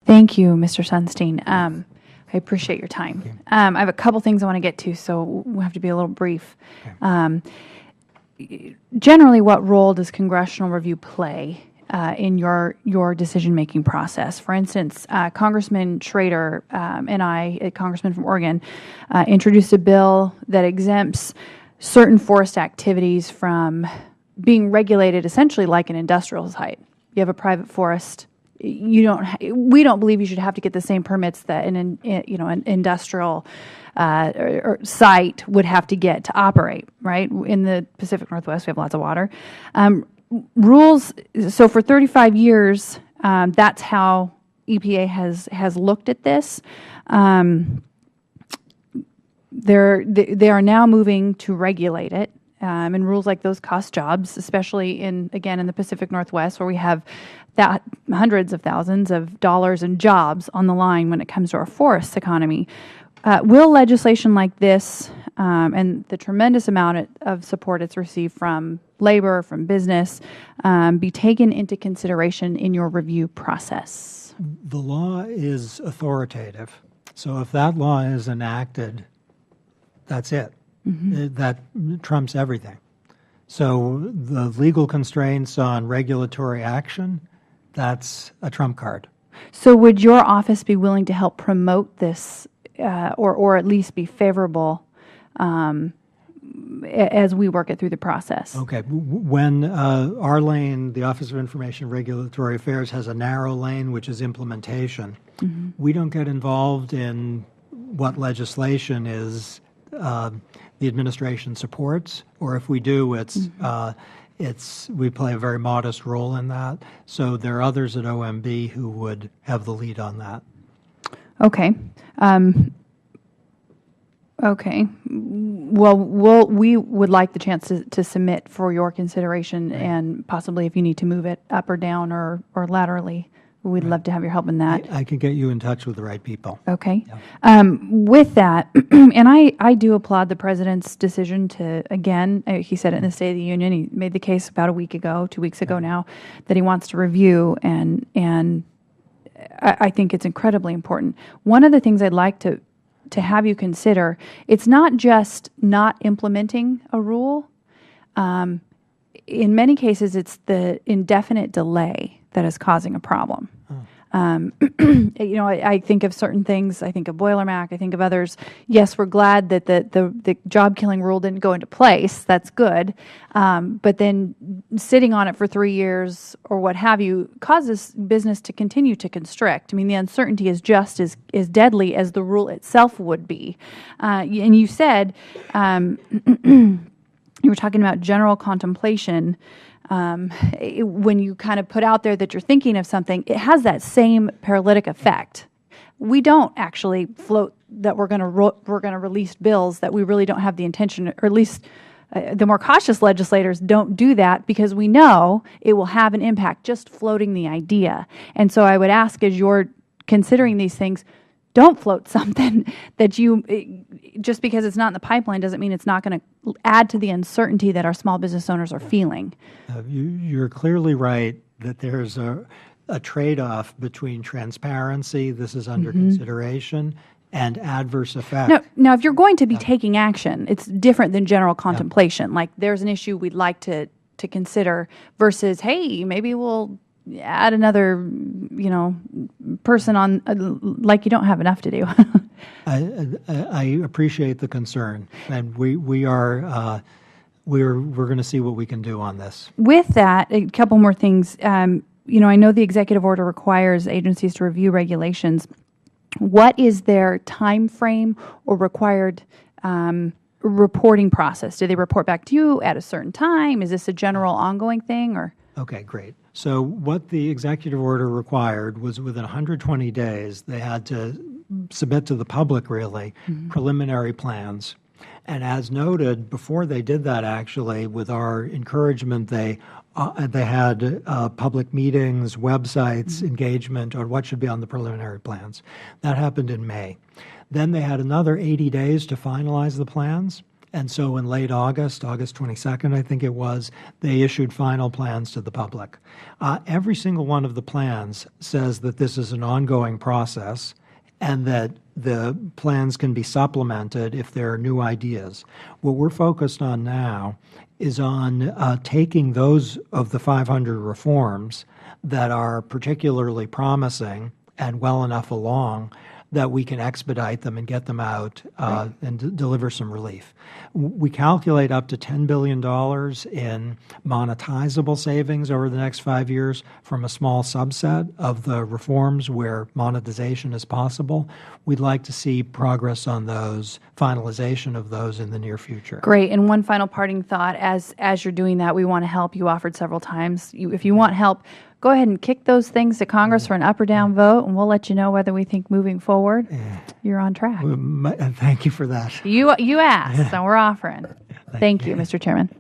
Thank you, Mr. Sunstein. I appreciate your time. I have a couple things I want to get to, so we'll have to be a little brief. Okay. Generally, what role does congressional review play in your decision-making process? For instance, Congressman Schrader and I, a congressman from Oregon, introduced a bill that exempts certain forest activities from being regulated essentially like an industrial site. You have a private forest. We don't believe you should have to get the same permits that an industrial or site would have to get to operate, right? In the Pacific Northwest, we have lots of water. Rules, so for 35 years, that's how EPA has looked at this. They are now moving to regulate it. And rules like those cost jobs, especially in the Pacific Northwest, where we have hundreds of thousands of dollars in jobs on the line when it comes to our forest economy. Will legislation like this and the tremendous amount of support it's received from labor, from business, be taken into consideration in your review process? The law is authoritative. So if that law is enacted, that's it. That trumps everything. So the legal constraints on regulatory action, that's a trump card. So would your office be willing to help promote this or at least be favorable as we work it through the process? Okay. When our lane, the Office of Information and Regulatory Affairs, has a narrow lane, which is implementation, we don't get involved in what legislation is the administration supports, or if we do, we play a very modest role in that. So there are others at OMB who would have the lead on that. Okay. Okay. Well, we would like the chance to submit for your consideration, and possibly if you need to move it up or down or laterally, we'd love to have your help in that. I can get you in touch with the right people. Okay. Yeah. With that, and I do applaud the President's decision to, again, he said it in the State of the Union, he made the case about 2 weeks ago now, that he wants to review, and I think it's incredibly important. One of the things I'd like to have you consider, it's not just not implementing a rule. In many cases, it's the indefinite delay that is causing a problem. I think of certain things. I think of Boiler Mac. I think of others. Yes, we're glad that the job killing rule didn't go into place. That's good. But then sitting on it for 3 years or what have you causes business to continue to constrict. I mean, the uncertainty is just as deadly as the rule itself would be. And you said, you were talking about general contemplation. When you kind of put out there that you're thinking of something, it has that same paralytic effect. We don't actually float that we're going to release bills that we really don't have the intention, or at least the more cautious legislators don't do that, because we know it will have an impact just floating the idea. And so I would ask, as you're considering these things, don't float something that just because it's not in the pipeline doesn't mean it's not going to add to the uncertainty that our small business owners are feeling. You're clearly right that there's a trade-off between transparency, this is under consideration, and adverse effect. Now, if you're going to be taking action, it's different than general contemplation. Like, there's an issue we'd like to consider versus, hey, maybe we'll add another, person on, like you don't have enough to do. I appreciate the concern, and we're going to see what we can do on this. With that, a couple more things. I know the executive order requires agencies to review regulations. What is their time frame or required reporting process? Do they report back to you at a certain time? Is this a general ongoing thing, or? Okay, great. So what the executive order required was within 120 days, they had to submit to the public, really, preliminary plans. And as noted, before they did that, actually, with our encouragement, they had public meetings, websites, engagement on what should be on the preliminary plans. That happened in May. Then they had another 80 days to finalize the plans, And so in late August, August 22nd, I think it was, they issued final plans to the public. Every single one of the plans says that this is an ongoing process and that the plans can be supplemented if there are new ideas. What we're focused on now is on taking those of the 500 reforms that are particularly promising and well enough along that we can expedite them and get them out and deliver some relief. We calculate up to $10 billion in monetizable savings over the next 5 years from a small subset of the reforms where monetization is possible. We'd like to see progress on those, finalization of those in the near future. Great. And one final parting thought, as you're doing that, we want to help. You offered several times. If you want help, go ahead and kick those things to Congress for an up or down vote, and we'll let you know whether we think moving forward you're on track. Thank you for that. You asked, so we're offering. Thank you, Mr. Chairman.